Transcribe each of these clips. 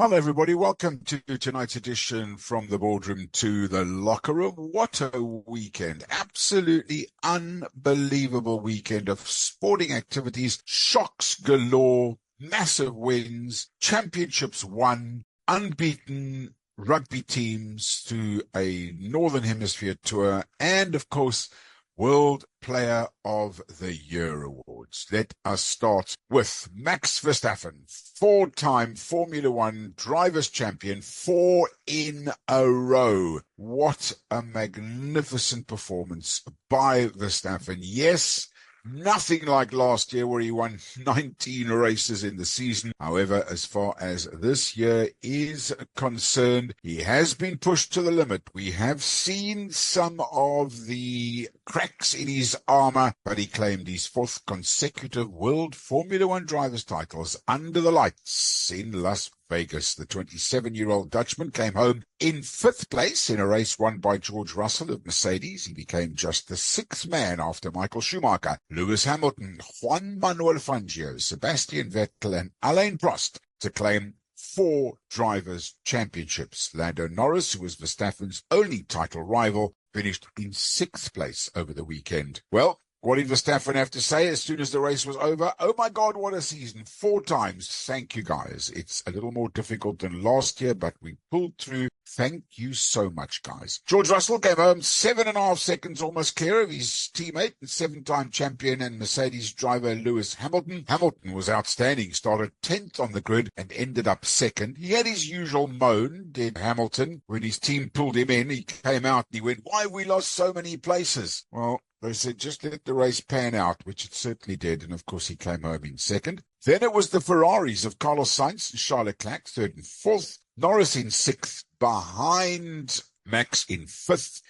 Hello, everybody. Welcome to tonight's edition from the boardroom to the locker room. What a weekend. Absolutely unbelievable weekend of sporting activities, shocks galore, massive wins, championships won, unbeaten rugby teams to a Northern Hemisphere tour, and of course, World Player of the Year awards. Let us start with Max Verstappen, four-time Formula One drivers' champion, 4 in a row. What a magnificent performance by Verstappen. Yes, nothing like last year where he won 19 races in the season. However, as far as this year is concerned, he has been pushed to the limit. We have seen some of the cracks in his armor, but he claimed his fourth consecutive World Formula One drivers' titles under the lights in Las Vegas. The 27-year-old Dutchman came home in fifth place in a race won by George Russell of Mercedes. He became just the sixth man after Michael Schumacher, Lewis Hamilton, Juan Manuel Fangio, Sebastian Vettel and Alain Prost to claim 4 drivers' championships. Lando Norris, who was Verstappen's only title rival, finished in sixth place over the weekend. Well, what did Verstappen have to say as soon as the race was over? Oh my God, what a season. 4 times. Thank you, guys. It's a little more difficult than last year, but we pulled through. Thank you so much, guys. George Russell came home 7.5 seconds almost clear of his teammate and 7-time champion and Mercedes driver Lewis Hamilton. Hamilton was outstanding, started 10th on the grid and ended up second. He had his usual moan, did Hamilton. When his team pulled him in, he came out and he went, "Why have we lost so many places?" Well, they said, just let the race pan out, which it certainly did. And, of course, he came home in second. Then it was the Ferraris of Carlos Sainz and Charles Leclerc, third and fourth. Norris in sixth, behind Max in fifth.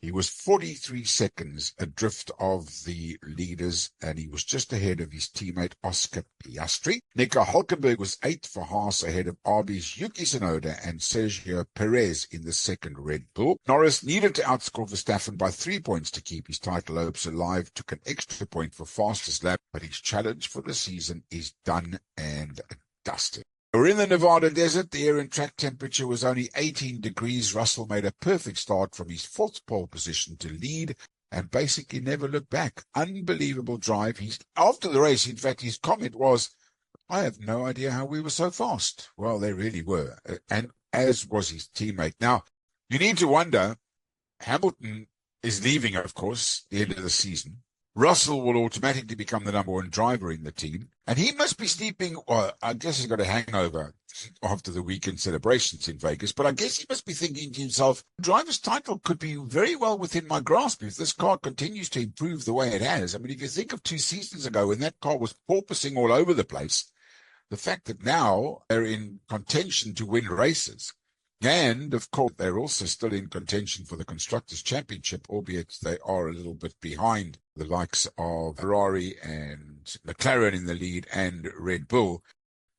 He was 43 seconds adrift of the leaders, and he was just ahead of his teammate Oscar Piastri. Nico Hülkenberg was eighth for Haas, ahead of RB's Yuki Tsunoda and Sergio Perez in the second Red Bull. Norris needed to outscore Verstappen by 3 points to keep his title hopes alive, took an extra point for fastest lap, but his challenge for the season is done and dusted. We're in the Nevada desert. The air and track temperature was only 18 degrees. Russell made a perfect start from his fourth pole position to lead and basically never looked back. Unbelievable drive. After the race, in fact, his comment was, "I have no idea how we were so fast." Well, they really were, and as was his teammate. Now, you need to wonder, Hamilton is leaving, of course, the end of the season. Russell will automatically become the number 1 driver in the team. And he must be sleeping, well, I guess he's got a hangover after the weekend celebrations in Vegas, but I guess he must be thinking to himself, driver's title could be very well within my grasp if this car continues to improve the way it has. I mean, if you think of 2 seasons ago when that car was porpoising all over the place, the fact that now they're in contention to win races. And, of course, they're also still in contention for the Constructors' Championship, albeit they are a little bit behind the likes of Ferrari and McLaren in the lead and Red Bull.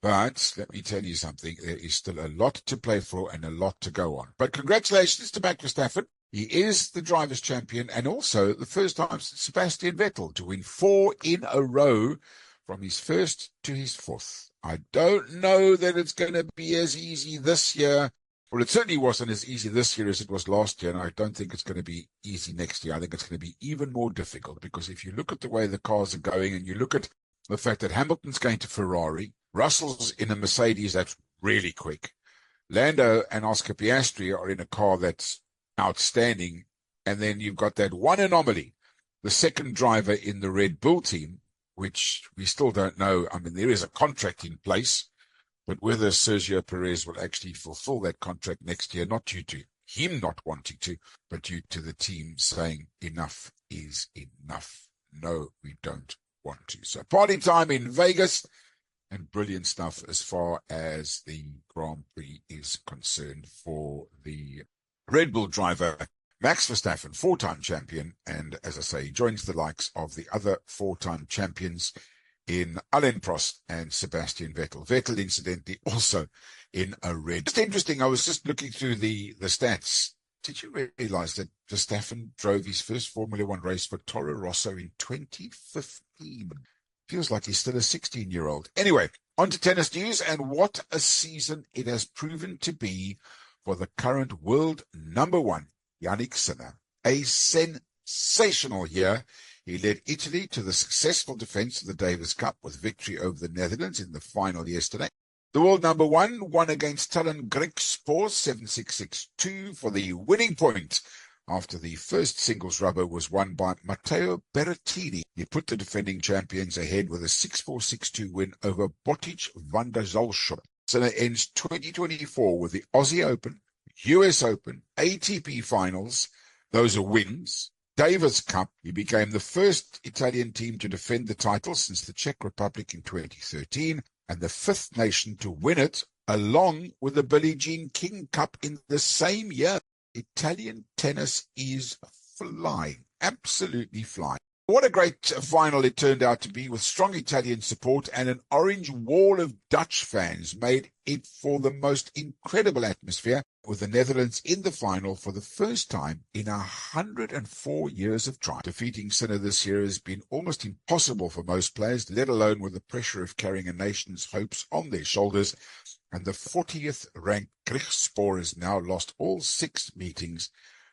But let me tell you something, there is still a lot to play for and a lot to go on. But congratulations to Max Verstappen. He is the drivers' champion and also the first time since Sebastian Vettel to win 4 in a row from his first to his fourth. I don't know that it's going to be as easy this year. Well, it certainly wasn't as easy this year as it was last year, and I don't think it's going to be easy next year. I think it's going to be even more difficult because if you look at the way the cars are going and you look at the fact that Hamilton's going to Ferrari, Russell's in a Mercedes that's really quick, Lando and Oscar Piastri are in a car that's outstanding, and then you've got that one anomaly, the second driver in the Red Bull team, which we still don't know. I mean, there is a contract in place, but whether Sergio Perez will actually fulfill that contract next year, not due to him not wanting to, but due to the team saying enough is enough. No, we don't want to. So party time in Vegas and brilliant stuff as far as the Grand Prix is concerned for the Red Bull driver, Max Verstappen, 4-time champion. And as I say, he joins the likes of the other 4-time champions in Alain Prost and Sebastian Vettel. Vettel, incidentally, also in a red. Just interesting, I was just looking through the stats. Did you realize that Verstappen drove his first Formula One race for Toro Rosso in 2015? Feels like he's still a 16-year-old. Anyway, On to tennis news, and what a season it has proven to be for the current world number one, Yannick Sinner. A sensational year. He led Italy to the successful defence of the Davis Cup with victory over the Netherlands in the final yesterday. The world number one won against Talon Griekspoor 7-6-6-2 for the winning point after the first singles rubber was won by Matteo Berrettini. He put the defending champions ahead with a 6-4-6-2 win over Botic van der Zalschow. Sinner ends 2024 with the Aussie Open, US Open, ATP Finals. Those are wins. Davis Cup. He became the first Italian team to defend the title since the Czech Republic in 2013 and the fifth nation to win it, along with the Billie Jean King Cup in the same year. Italian tennis is flying, absolutely flying. What a great final it turned out to be, with strong Italian support and an orange wall of Dutch fans made it for the most incredible atmosphere, with the Netherlands in the final for the first time in 104 years of trying. Defeating Sinner this year has been almost impossible for most players, let alone with the pressure of carrying a nation's hopes on their shoulders. And the 40th ranked Griekspoor has now lost all 6 meetings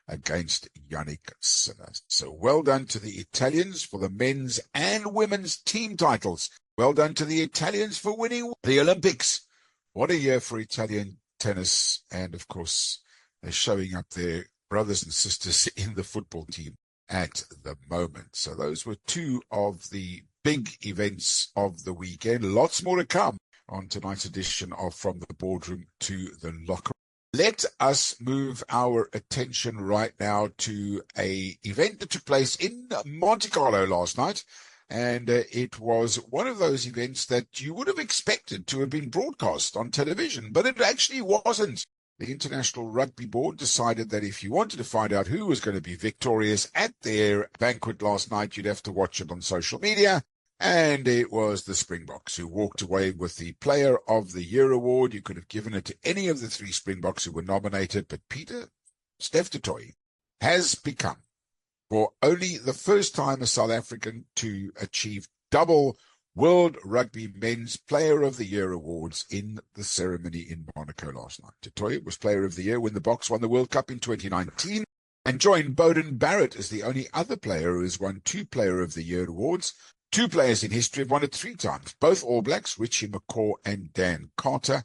against Yannick Sinner. So well done to the Italians for the men's and women's team titles. Well done to the Italians for winning the Olympics. What a year for Italian tennis. And of course, they're showing up their brothers and sisters in the football team at the moment. So those were 2 of the big events of the weekend. Lots more to come on tonight's edition of From the Boardroom to the Locker. Let us move our attention right now to an event that took place in Monte Carlo last night. And it was one of those events that you would have expected to have been broadcast on television, but it actually wasn't. The International Rugby Board decided that if you wanted to find out who was going to be victorious at their banquet last night, you'd have to watch it on social media. And it was the Springboks who walked away with the Player of the Year award. You could have given it to any of the 3 Springboks who were nominated, but Steph du Toit has become, for only the first time, a South African to achieve double World Rugby Men's Player of the Year awards in the ceremony in Monaco last night. Du Toit was Player of the Year when the Boks won the World Cup in 2019 and joined Beauden Barrett as the only other player who has won 2 Player of the Year awards. 2 players in history have won it 3 times, both All Blacks, Richie McCaw and Dan Carter.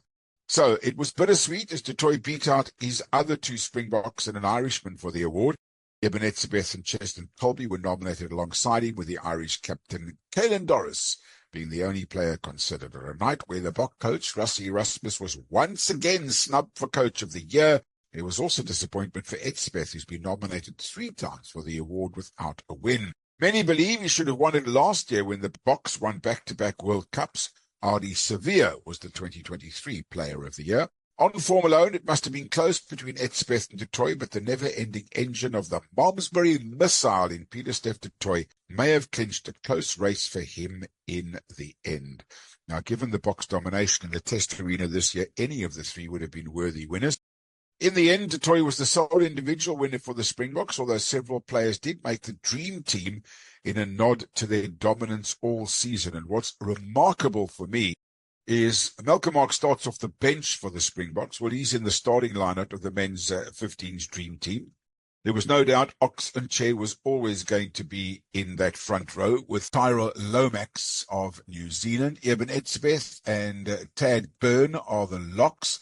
So it was bittersweet as du Toit beat out his other 2 Springboks and an Irishman for the award. Eben Etzebeth and Cheston Colby were nominated alongside him, with the Irish captain Caelan Doris being the only player considered. On a night where the Bok coach, Rassie Erasmus, was once again snubbed for Coach of the Year. It was also disappointment for Etzebeth, who's been nominated 3 times for the award without a win. Many believe he should have won it last year when the Boks won back-to-back World Cups. Ardie Savea was the 2023 Player of the Year. On form alone, it must have been close between Etzebeth and du Toit, but the never-ending engine of the Malmesbury missile in Pieter-Steph du Toit may have clinched a close race for him in the end. Now, given the Boks domination in the Test arena this year, any of the 3 would have been worthy winners. In the end, du Toit was the sole individual winner for the Springboks, although several players did make the dream team in a nod to their dominance all season. And what's remarkable for me is Malcolm Marx starts off the bench for the Springboks. Well, he's in the starting lineup of the men's 15's dream team. There was no doubt Ox and Che was always going to be in that front row, with Tyrell Lomax of New Zealand, Eben Etzebeth and Tad Byrne are the locks.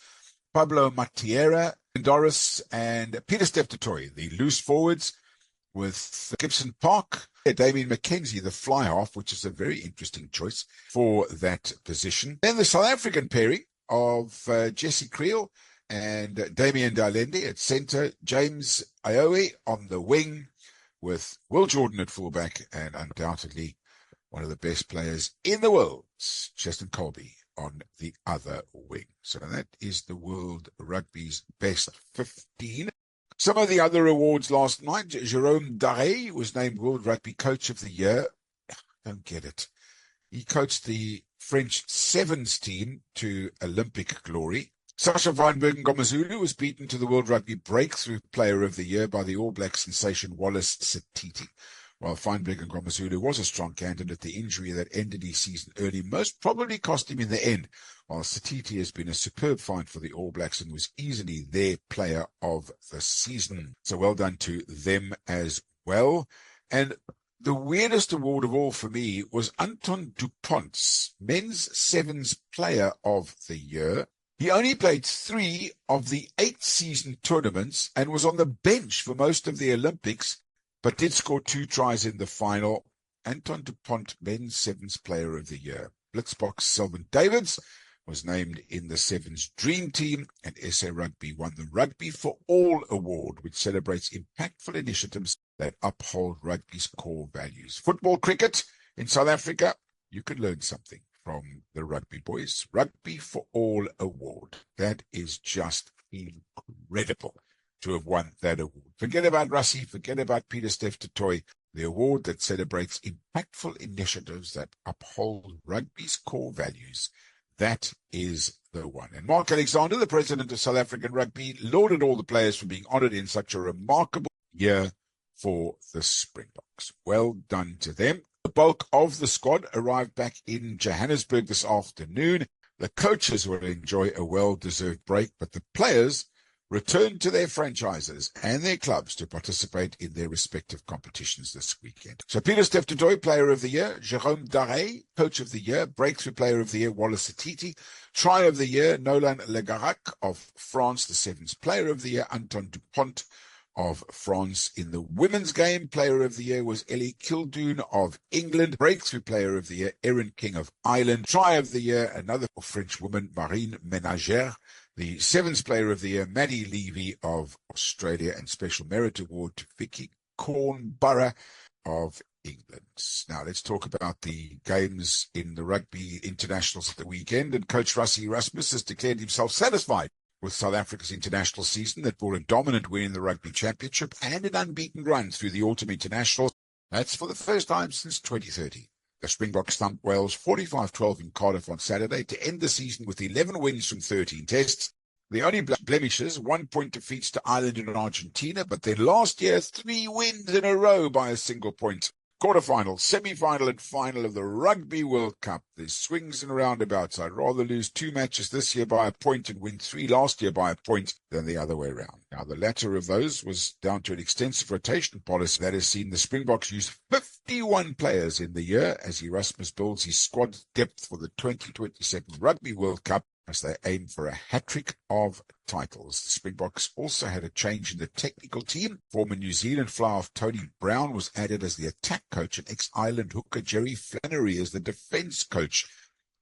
Pablo Matiera, Doris, and Pieter-Steph du Toit, the loose forwards, with Gibson Park, Damien McKenzie, the fly half, which is a very interesting choice for that position. Then the South African pairing of Jesse Creel and Damian Dalende at centre, James Ayoe on the wing, with Will Jordan at fullback, and undoubtedly one of the best players in the world, Cheston Colby, on the other wing. So that is the World Rugby's best 15. Some of the other awards last night, Jérôme Daré was named World Rugby Coach of the Year. Don't get it. He coached the French Sevens team to Olympic glory. Sasha Weinbergen-Gomezulu was beaten to the World Rugby Breakthrough Player of the Year by the All Black sensation Wallace Satiti. While Feinberg and KwaMazulu was a strong candidate, the injury that ended his season early most probably cost him in the end, while Satiti has been a superb find for the All Blacks and was easily their player of the season. So well done to them as well. And the weirdest award of all for me was Anton Dupont's Men's Sevens Player of the Year. He only played 3 of the 8 season tournaments and was on the bench for most of the Olympics, but did score 2 tries in the final. Anton Dupont, Men's Sevens Player of the Year. Blitzbox Selvin Davids was named in the Sevens Dream Team, and SA Rugby won the Rugby for All Award, which celebrates impactful initiatives that uphold rugby's core values. Football cricket in South Africa, you can learn something from the rugby boys. Rugby for All Award. That is just incredible to have won that award. Forget about Rassie, forget about Peter Steph Toy. The award that celebrates impactful initiatives that uphold rugby's core values. That is the one. And Mark Alexander, the president of South African Rugby, lauded all the players for being honoured in such a remarkable year for the Springboks. Well done to them. The bulk of the squad arrived back in Johannesburg this afternoon. The coaches will enjoy a well-deserved break, but the players return to their franchises and their clubs to participate in their respective competitions this weekend. So Peter Steph Toy, Player of the Year, Jérôme Daré, Coach of the Year, Breakthrough Player of the Year, Wallace Satiti, Try of the Year, Nolan Legarac of France, the Sevens Player of the Year, Anton Dupont of France. In the women's game, Player of the Year was Ellie Kildoon of England. Breakthrough Player of the Year, Erin King of Ireland. Try of the Year, another French woman, Marine Ménagère. The Sevens Player of the Year, Maddie Levy of Australia, and Special Merit Award to Vicky Cornborough of England. Now let's talk about the games in the rugby internationals at the weekend. And Coach Rassie Erasmus has declared himself satisfied with South Africa's international season that brought a dominant win in the Rugby Championship and an unbeaten run through the Autumn Internationals. That's for the first time since 2013. The Springboks thumped Wales 45-12 in Cardiff on Saturday to end the season with 11 wins from 13 tests. The only blemishes, 1-point defeats to Ireland and Argentina, but then last year, 3 wins in a row by a single point. Quarterfinal, semi-final and final of the Rugby World Cup. There's swings and roundabouts. I'd rather lose 2 matches this year by a point and win 3 last year by a point than the other way around. Now, the latter of those was down to an extensive rotation policy that has seen the Springboks use 51 players in the year as Erasmus builds his squad depth for the 2027 Rugby World Cup as they aim for a hat-trick of titles. The Springboks also had a change in the technical team. Former New Zealand fly-off Tony Brown was added as the attack coach and ex-Ireland hooker Jerry Flannery as the defence coach.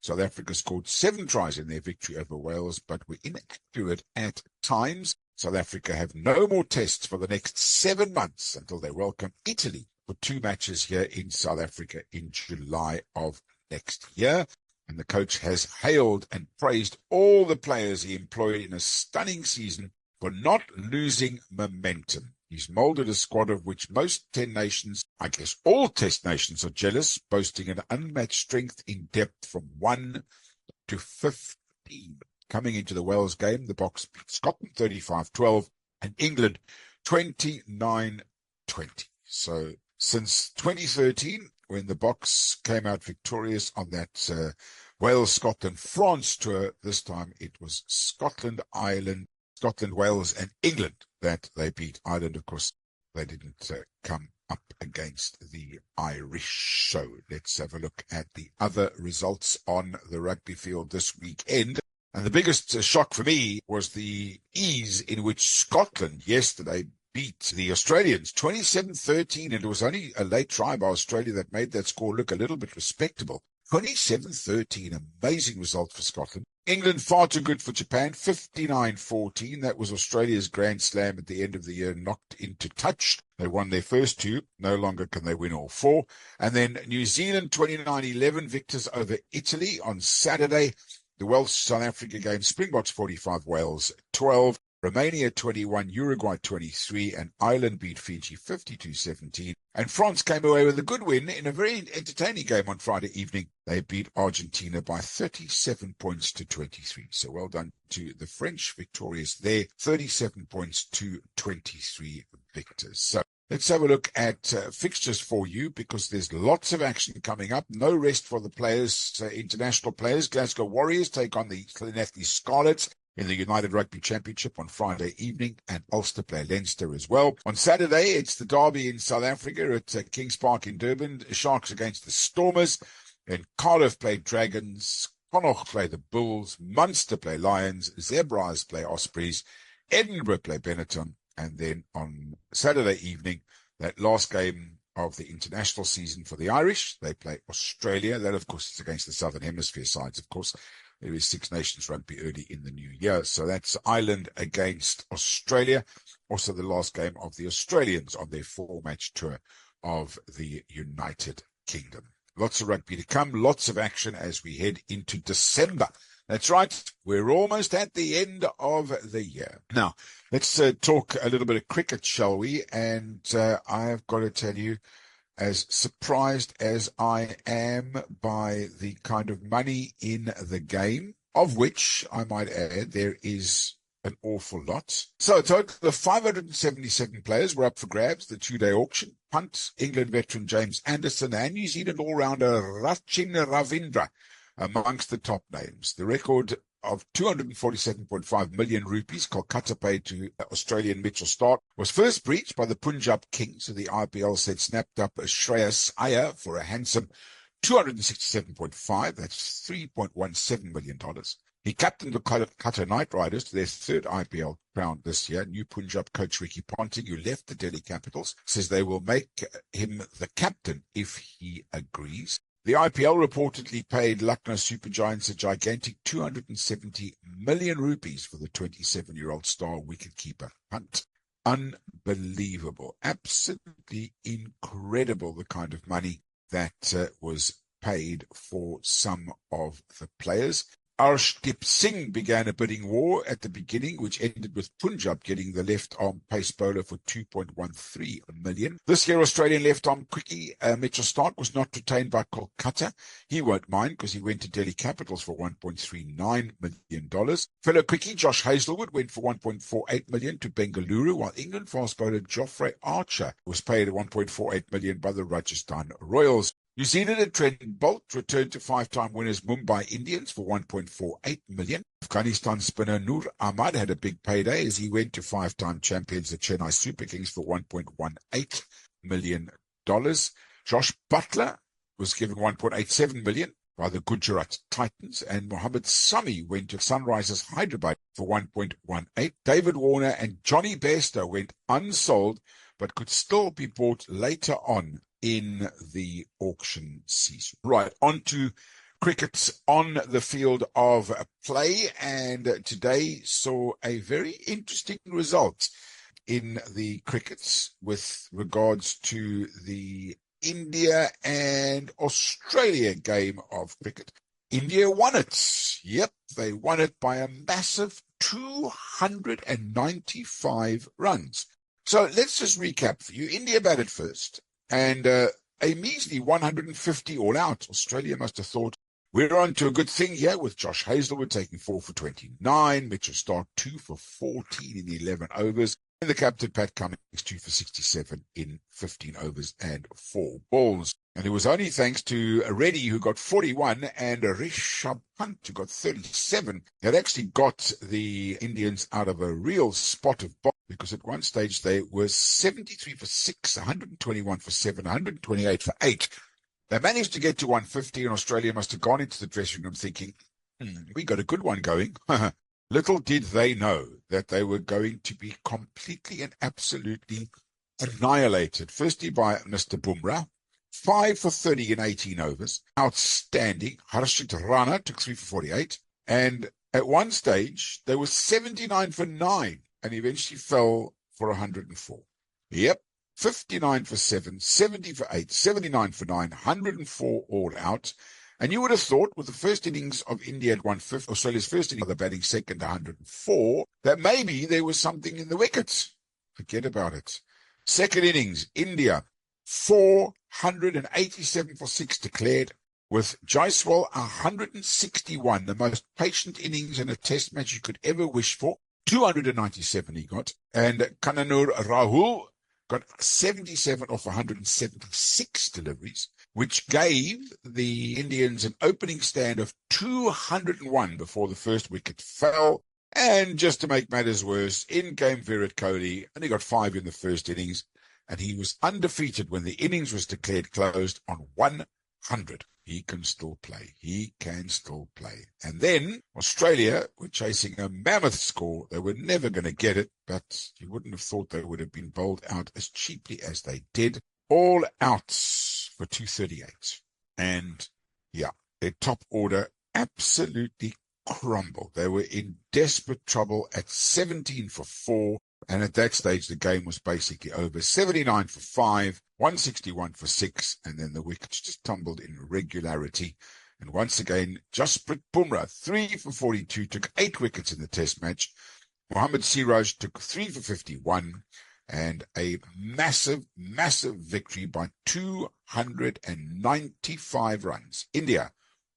South Africa scored 7 tries in their victory over Wales, but were inaccurate at times. South Africa have no more tests for the next 7 months until they welcome Italy for 2 matches here in South Africa in July of next year. And the coach has hailed and praised all the players he employed in a stunning season for not losing momentum. He's moulded a squad of which most 10 nations, I guess all test nations, are jealous, boasting an unmatched strength in depth from 1 to 15. Coming into the Wales game, the Boks beat Scotland 35-12 and England 29-20. So since 2013, when the Boks came out victorious on that Wales, Scotland, France tour, this time it was Scotland, Ireland, Scotland, Wales, and England that they beat. Ireland, of course, they didn't come up against the Irish. So let's have a look at the other results on the rugby field this weekend. And the biggest shock for me was the ease in which Scotland yesterday beat the Australians 27-13, and it was only a late try by Australia that made that score look a little bit respectable. 27-13, amazing result for Scotland. England far too good for Japan, 59-14. That was Australia's grand slam at the end of the year, knocked into touch. They won their first 2. No longer can they win all 4. And then New Zealand 29-11 victors over Italy on Saturday. The Welsh-South Africa game, Springboks 45, Wales 12. Romania 21, Uruguay 23, and Ireland beat Fiji 52-17. And France came away with a good win in a very entertaining game on Friday evening. They beat Argentina by 37 points to 23. So well done to the French victorious there, 37 points to 23 victors. So Let's have a look at fixtures for you, because there's lots of action coming up. No rest for the players, international players. Glasgow Warriors take on the Llanelli Scarlets in the United Rugby Championship on Friday evening, and Ulster play Leinster as well. On Saturday, it's the derby in South Africa at Kings Park in Durban. Sharks against the Stormers. Then Cardiff play Dragons. Connacht play the Bulls. Munster play Lions. Zebras play Ospreys. Edinburgh play Benetton. And then on Saturday evening, that last game of the international season for the Irish, they play Australia. That, of course, is against the Southern Hemisphere sides, of course. There is Six Nations rugby early in the new year. So that's Ireland against Australia. Also the last game of the Australians on their 4-match tour of the United Kingdom. Lots of rugby to come, lots of action as we head into December. That's right, we're almost at the end of the year. Now, let's talk a little bit of cricket, shall we? And I've got to tell you, as surprised as I am by the kind of money in the game, of which, I might add, there is an awful lot. So a total of 577 players were up for grabs, the two-day auction. Punt, England veteran James Anderson and New Zealand all-rounder Rachin Ravindra amongst the top names. The record of 247.5 million rupees Kolkata paid to Australian Mitchell Starc was first breached by the Punjab Kings, who the IPL said snapped up Shreyas Iyer for a handsome 267.5, that's $3.17 million. He captained the Kolkata Knight Riders to their third IPL crown this year. New Punjab coach Ricky Ponting, who left the Delhi Capitals, says they will make him the captain if he agrees. The IPL reportedly paid Lucknow Super Giants a gigantic 270 million rupees for the 27-year-old star wicketkeeper Hunt. Unbelievable. Absolutely incredible, the kind of money that was paid for some of the players. Arshdeep Singh began a bidding war at the beginning, which ended with Punjab getting the left-arm pace bowler for 2.13 million. This year, Australian left-arm quickie Mitchell Starc was not retained by Kolkata. He won't mind because he went to Delhi Capitals for $1.39 million. Fellow quickie Josh Hazlewood went for $1.48 million to Bengaluru, while England fast bowler Geoffrey Archer was paid $1.48 million by the Rajasthan Royals. New Zealand and Trent Bolt returned to 5-time winners Mumbai Indians for $1.48 million. Afghanistan spinner Noor Ahmad had a big payday as he went to 5-time champions the Chennai Super Kings for $1.18 million. Josh Butler was given $1.87 million by the Gujarat Titans, and Mohammad Sami went to Sunrisers Hyderabad for $1.18. David Warner and Johnny Bairstow went unsold, but could still be bought later on in the auction season. Right, on to cricket on the field of play, and today saw a very interesting result in the crickets with regards to the India and Australia game of cricket. India won it. Yep, they won it by a massive 295 runs. So let's just recap for you. India batted first, and a measly 150 all out. Australia must have thought, we're on to a good thing here, with Josh Hazlewood taking 4 for 29, Mitchell Starc 2 for 14 in 11 overs, and the captain Pat Cummins 2 for 67 in 15 overs and 4 balls. And it was only thanks to Reddy, who got 41, and Rishabh Pant, who got 37, that actually got the Indians out of a real spot of bomb, because at one stage they were 73 for 6, 121 for 7, 128 for 8. They managed to get to 150, and Australia must have gone into the dressing room thinking, we got a good one going. Little did they know that they were going to be completely and absolutely annihilated. Firstly by Mr. Bumrah, 5 for 30 in 18 overs. Outstanding. Harshit Rana took 3 for 48. And at one stage, they were 79 for 9 and eventually fell for 104. Yep. 59 for 7, 70 for 8, 79 for 9, 104 all out. And you would have thought, with the first innings of India at 150, Australia's first innings, the batting second 104, that maybe there was something in the wickets. Forget about it. Second innings, India, 487 for 6 declared, with Jaiswal 161, the most patient innings in a test match you could ever wish for. 297 he got. And Kananur Rahul got 77 off 176 deliveries, which gave the Indians an opening stand of 201 before the first wicket fell. And just to make matters worse, in came Virat Kohli, and he got 5 in the first innings, and he was undefeated when the innings was declared closed on 100. He can still play. He can still play. And then Australia were chasing a mammoth score. They were never going to get it, but you wouldn't have thought they would have been bowled out as cheaply as they did. All outs for 238. And yeah, their top order absolutely crumbled. They were in desperate trouble at 17 for 4. And at that stage, the game was basically over. 79 for 5, 161 for 6, and then the wickets just tumbled in regularity. And once again, Jasprit Bumrah, 3 for 42, took 8 wickets in the test match. Mohammad Siraj took 3 for 51, and a massive, massive victory by 295 runs. India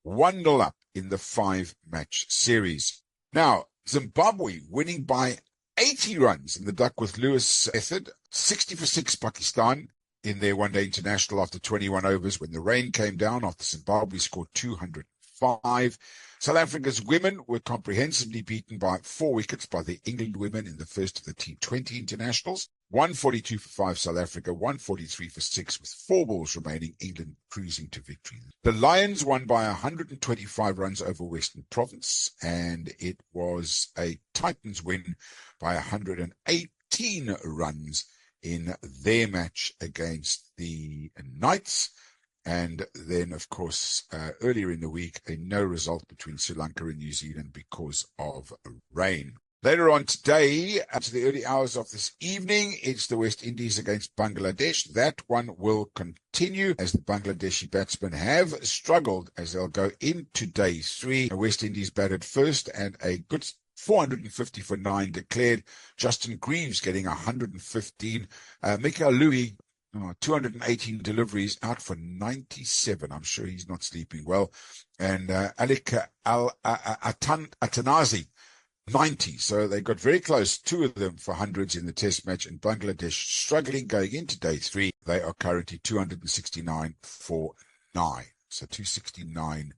1-0 up in the 5-match series. Now, Zimbabwe winning by 80 runs in the Duckworth Lewis method, 60 for 6 Pakistan in their one-day international after 21 overs when the rain came down after Zimbabwe scored 205. South Africa's women were comprehensively beaten by 4 wickets by the England women in the first of the T20 internationals. 142 for 5 South Africa, 143 for 6 with 4 balls remaining, England cruising to victory. The Lions won by 125 runs over Western Province, and it was a Titans win by 118 runs in their match against the Knights. And then, of course, earlier in the week, a no result between Sri Lanka and New Zealand because of rain. Later on today, to the early hours of this evening, it's the West Indies against Bangladesh. That one will continue as the Bangladeshi batsmen have struggled as they'll go into day 3. The West Indies batted first and a good 450 for 9 declared. Justin Greaves getting 115. Mikael Louis, 218 deliveries, out for 97. I'm sure he's not sleeping well. And Alik Atanazi, 90. So they got very close, 2 of them for hundreds in the test match, and Bangladesh struggling going into day 3. They are currently 269 for 9. So 269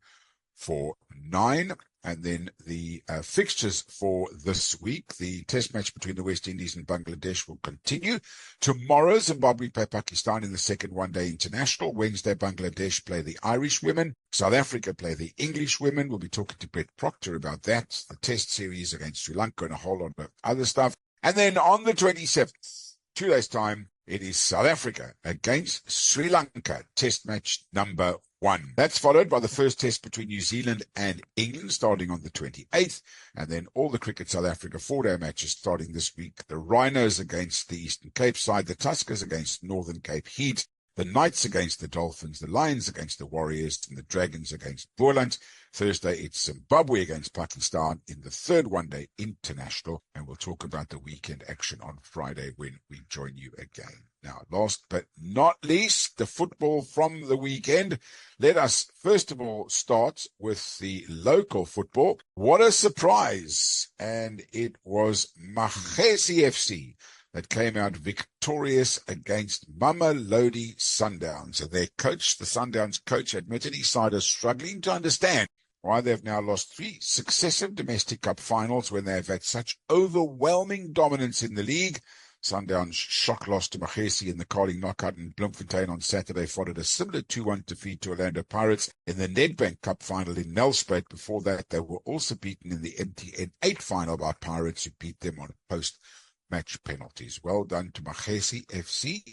for 9. And then the fixtures for this week, the test match between the West Indies and Bangladesh will continue. Tomorrow, Zimbabwe play Pakistan in the second one-day international. Wednesday, Bangladesh play the Irish women. South Africa play the English women. We'll be talking to Brett Proctor about that, the test series against Sri Lanka and a whole lot of other stuff. And then on the 27th, 2 days' time, it is South Africa against Sri Lanka, test match number 1. That's followed by the first test between New Zealand and England starting on the 28th. And then all the cricket South Africa 4-day matches starting this week. The Rhinos against the Eastern Cape side, the Tuskers against Northern Cape Heat, the Knights against the Dolphins, the Lions against the Warriors, and the Dragons against Boland. Thursday, it's Zimbabwe against Pakistan in the third one-day international. And we'll talk about the weekend action on Friday when we join you again. Now, last but not least, the football from the weekend. Let us first of all start with the local football. What a surprise. And it was Makhesi FC that came out victorious against Mamelodi Sundowns. So their coach, the Sundowns coach, admitted his side is struggling to understand why they've now lost 3 successive domestic cup finals when they've had such overwhelming dominance in the league. Sundowns' shock loss to Makhesi in the Carling knockout in Bloemfontein on Saturday followed a similar 2-1 defeat to Orlando Pirates in the Nedbank Cup final in Nelspruit. Before that, they were also beaten in the MTN 8 final by Pirates, who beat them on post-match penalties. Well done to Makhesi FC.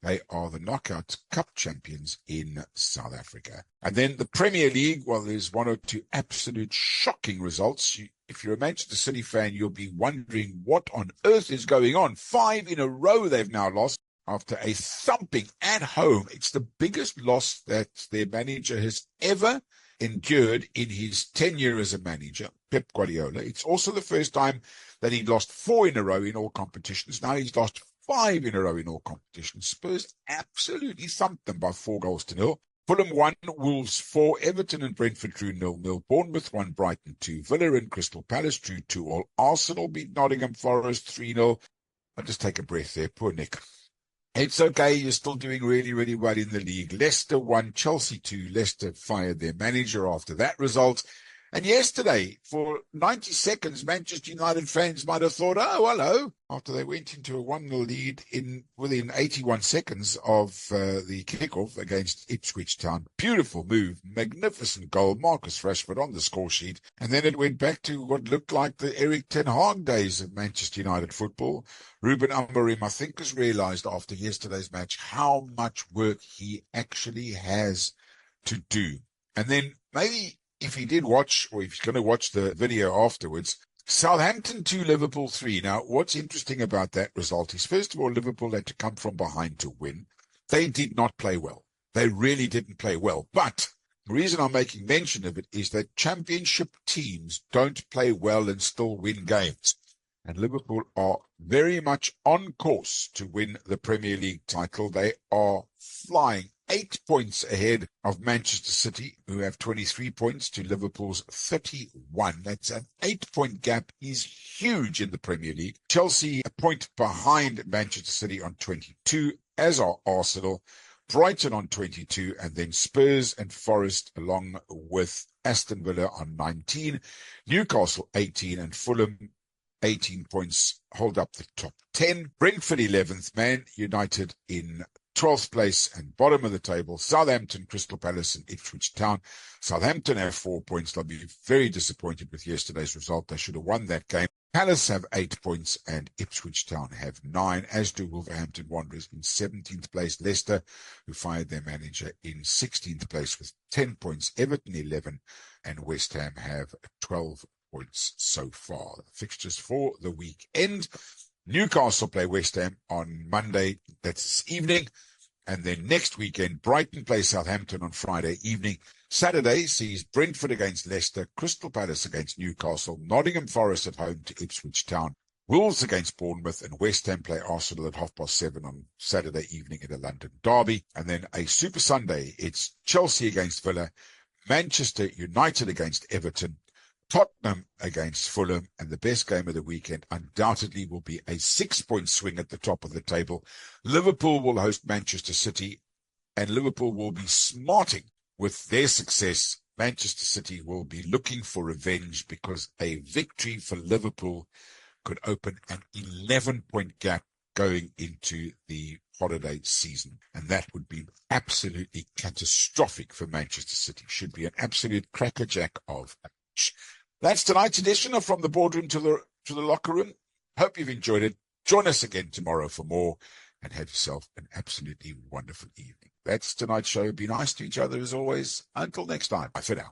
They are the Knockout Cup champions in South Africa. And then the Premier League, well, there's 1 or 2 absolute shocking results. If you're a Manchester City fan, you'll be wondering what on earth is going on. 5 in a row they've now lost after a thumping at home. It's the biggest loss that their manager has ever endured in his tenure as a manager, Pep Guardiola. It's also the first time that he lost 4 in a row in all competitions. Now he's lost 5 in a row in all competitions. Spurs absolutely thumped them by 4-0. Fulham 1, Wolves 4, Everton and Brentford drew 0-0. Bournemouth 1, Brighton 2, Villa and Crystal Palace drew 2-2. Arsenal beat Nottingham Forest 3-0. I'll just take a breath there. Poor Nick. It's okay. You're still doing really, really well in the league. Leicester won, Chelsea 2. Leicester fired their manager after that result. And yesterday, for 90 seconds, Manchester United fans might have thought, oh, hello, after they went into a 1-0 lead within 81 seconds of the kickoff against Ipswich Town. Beautiful move, magnificent goal, Marcus Rashford on the score sheet. And then it went back to what looked like the Eric Ten Hag days of Manchester United football. Ruben Amorim, I think, has realised after yesterday's match how much work he actually has to do. And then maybe if he did watch, or if he's going to watch the video afterwards, Southampton 2, Liverpool 3. Now, what's interesting about that result is, first of all, Liverpool had to come from behind to win. They did not play well. They really didn't play well. But the reason I'm making mention of it is that championship teams don't play well and still win games. And Liverpool are very much on course to win the Premier League title. They are flying 8 points ahead of Manchester City, who have 23 points to Liverpool's 31. That's an 8-point gap, is huge in the Premier League. Chelsea a point behind Manchester City on 22, as are Arsenal, Brighton on 22, and then Spurs and Forest along with Aston Villa on 19, Newcastle 18, and Fulham 18 points hold up the top 10. Brentford 11th, Man United in 12th place and bottom of the table. Southampton, Crystal Palace and Ipswich Town. Southampton have 4 points. They'll be very disappointed with yesterday's result. They should have won that game. Palace have 8 points and Ipswich Town have 9, as do Wolverhampton Wanderers in 17th place. Leicester, who fired their manager, in 16th place with 10 points. Everton 11 and West Ham have 12 points so far. The fixtures for the weekend: Newcastle play West Ham on Monday, that's this evening, and then next weekend Brighton play Southampton on Friday evening. Saturday sees Brentford against Leicester, Crystal Palace against Newcastle, Nottingham Forest at home to Ipswich Town, Wolves against Bournemouth, and West Ham play Arsenal at 7:30 on Saturday evening in a London derby. And then a Super Sunday, it's Chelsea against Villa, Manchester United against Everton, Tottenham against Fulham, and the best game of the weekend undoubtedly will be a 6-point swing at the top of the table. Liverpool will host Manchester City, and Liverpool will be smarting with their success. Manchester City will be looking for revenge, because a victory for Liverpool could open an 11-point gap going into the holiday season, and that would be absolutely catastrophic for Manchester City. Should be an absolute crackerjack of a match. That's tonight's edition of From the Boardroom to the Locker Room. Hope you've enjoyed it. Join us again tomorrow for more, and have yourself an absolutely wonderful evening. That's tonight's show. Be nice to each other as always. Until next time. Bye for now.